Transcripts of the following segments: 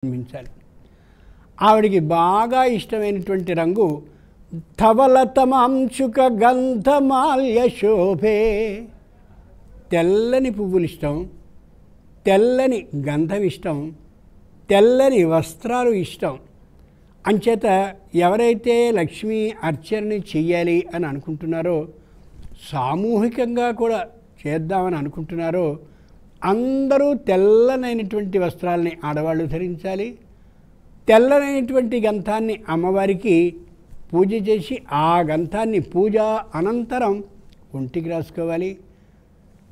ప్రారంభించాలి. ఆవిడికి బాగా ఇష్టమైనటువంటి రంగు ధవలతమాంశుక గంధమాల్య శోభే. తెల్లని పువ్వులు ఇష్టం, తెల్లని గంధం ఇష్టం, తెల్లని వస్త్రాలు ఇష్టం. అంచేత ఎవరైతే లక్ష్మీ అర్చనని చెయ్యాలి అని అనుకుంటున్నారో, సామూహికంగా కూడా చేద్దామని అనుకుంటున్నారో అందరూ తెల్లనైనటువంటి వస్త్రాలని ఆడవాళ్ళు ధరించాలి. తెల్లనైనటువంటి గంధాన్ని అమ్మవారికి పూజ చేసి ఆ గంధాన్ని పూజ అనంతరం ఒంటికి రాసుకోవాలి.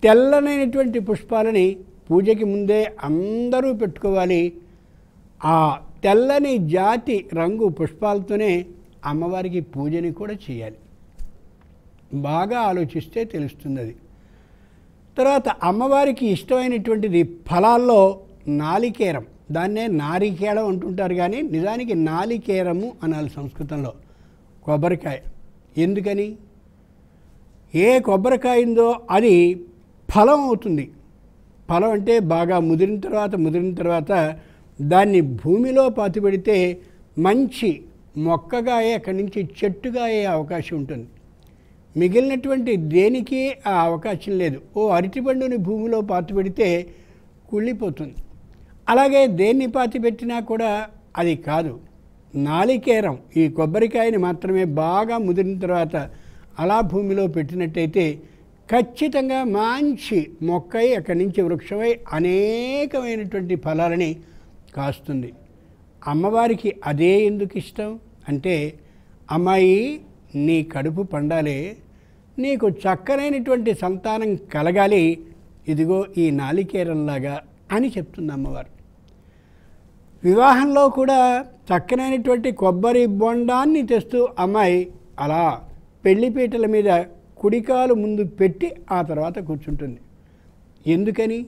తెల్లనైనటువంటి పుష్పాలని పూజకి ముందే అందరూ పెట్టుకోవాలి. ఆ తెల్లని జాతి రంగు పుష్పాలతోనే అమ్మవారికి పూజని కూడా చేయాలి. బాగా ఆలోచిస్తే తెలుస్తుంది అది. తర్వాత అమ్మవారికి ఇష్టమైనటువంటిది ఫలాల్లో నాలికేరం, దాన్నే నారికేళం అంటుంటారు, కానీ నిజానికి నాలికేరము అనాలి సంస్కృతంలో. కొబ్బరికాయ. ఎందుకని? ఏ కొబ్బరికాయ ఉందో అది ఫలం అవుతుంది. ఫలం అంటే బాగా ముదిరిన తర్వాత దాన్ని భూమిలో పాతిపెడితే మంచి మొక్కగా అక్కడి నుంచి చెట్టుగా అయ్యే అవకాశం ఉంటుంది. మిగిలినటువంటి దేనికి ఆ అవకాశం లేదు. ఓ అరటిపండుని భూమిలో పాతిపెడితే కుళ్ళిపోతుంది. అలాగే దేన్ని పాతిపెట్టినా కూడా అది కాదు. నాలికేరం ఈ కొబ్బరికాయని మాత్రమే బాగా ముదిరిన తర్వాత అలా భూమిలో పెట్టినట్టయితే ఖచ్చితంగా మంచి మొక్కై అక్కడి నుంచి వృక్షమై అనేకమైనటువంటి ఫలాలని కాస్తుంది. అమ్మవారికి అదే ఎందుకు ఇష్టం అంటే, అమ్మాయి నీ కడుపు పండాలి, నీకు చక్కనైనటువంటి సంతానం కలగాలి, ఇదిగో ఈ నాలికేరంలాగా అని చెప్తుంది అమ్మవారు. వివాహంలో కూడా చక్కనైనటువంటి కొబ్బరి బొండాన్ని తెస్తూ అమ్మాయి అలా పెళ్లిపీటల మీద కుడికాలు ముందు పెట్టి ఆ తర్వాత కూర్చుంటుంది. ఎందుకని?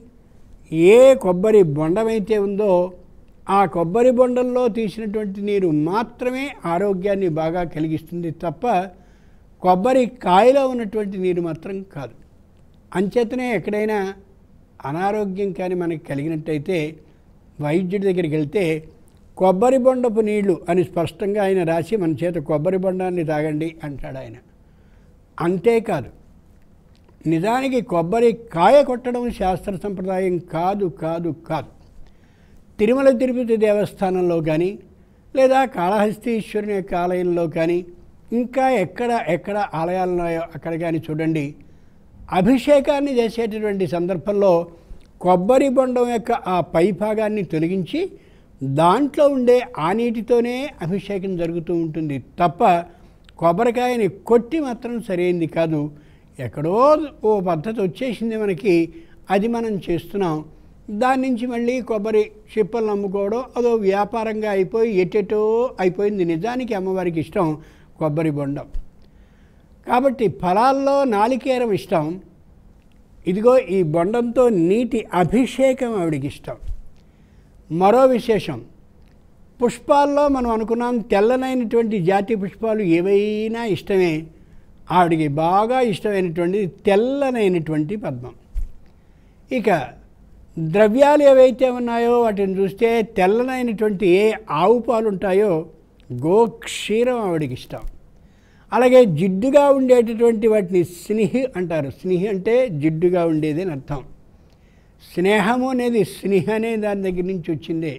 ఏ కొబ్బరి బొండమైతే ఉందో ఆ కొబ్బరి బొండంలో తీసినటువంటి నీరు మాత్రమే ఆరోగ్యాన్ని బాగా కలిగిస్తుంది తప్ప కొబ్బరి కాయలో ఉన్నటువంటి నీరు మాత్రం కాదు. అంచేతనే ఎక్కడైనా అనారోగ్యం కానీ మనకి కలిగినట్టయితే వైద్యుడి దగ్గరికి వెళ్తే కొబ్బరి బొండపు నీళ్లు అని స్పష్టంగా ఆయన రాసి మన చేత కొబ్బరి బొండాన్ని తాగండి అంటాడు ఆయన. అంతేకాదు, నిజానికి కొబ్బరి కాయ కొట్టడం శాస్త్ర సంప్రదాయం కాదు కాదు కాదు. తిరుమల తిరుపతి దేవస్థానంలో కానీ లేదా కాళహస్తీశ్వరుని యొక్క ఆలయంలో కానీ ఇంకా ఎక్కడ ఆలయాలు ఉన్నాయో అక్కడ కానీ చూడండి, అభిషేకాన్ని చేసేటటువంటి సందర్భంలో కొబ్బరి బొండం యొక్క ఆ పై భాగాన్ని తొలగించి దాంట్లో ఉండే ఆ నీటితోనే అభిషేకం జరుగుతూ ఉంటుంది తప్ప కొబ్బరికాయని కొట్టి మాత్రం సరైంది కాదు. ఎక్కడో ఓ పద్ధతి వచ్చేసింది మనకి, అది మనం చేస్తున్నాం. దాని నుంచి మళ్ళీ కొబ్బరి చిప్పలు అమ్ముకోవడం అదో వ్యాపారంగా అయిపోయి ఎటెటో అయిపోయింది. నిజానికి అమ్మవారికి ఇష్టం కొబ్బరి బొండం. కాబట్టి ఫలాల్లో నాలికేరం ఇష్టం. ఇదిగో ఈ బొండంతో నీటి అభిషేకం ఆవిడికి ఇష్టం. మరో విశేషం, పుష్పాల్లో మనం అనుకున్నాం తెల్లనైనటువంటి జాతి పుష్పాలు ఏవైనా ఇష్టమే. ఆవిడికి బాగా ఇష్టమైనటువంటిది తెల్లనైనటువంటి పద్మం. ఇక ద్రవ్యాలు ఏవైతే ఉన్నాయో వాటిని చూస్తే తెల్లనైనటువంటి ఏ ఆవు పాలు ఉంటాయో గోక్షీరం ఆవిడికి ఇష్టం. అలాగే జిడ్డుగా ఉండేటటువంటి వాటిని స్నిహి అంటారు. స్నిహి అంటే జిడ్డుగా ఉండేది అని అర్థం. స్నేహము అనేది స్నిహ అనే దాని దగ్గర నుంచి వచ్చిందే.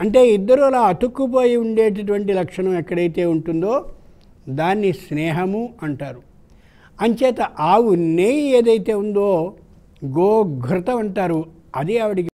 అంటే ఇద్దరు అలా అతుక్కుపోయి ఉండేటటువంటి లక్షణం ఎక్కడైతే ఉంటుందో దాన్ని స్నేహము అంటారు. అంచేత ఆవు నెయ్యి ఏదైతే ఉందో గోఘృతం అంటారు, అది ఆవిడికి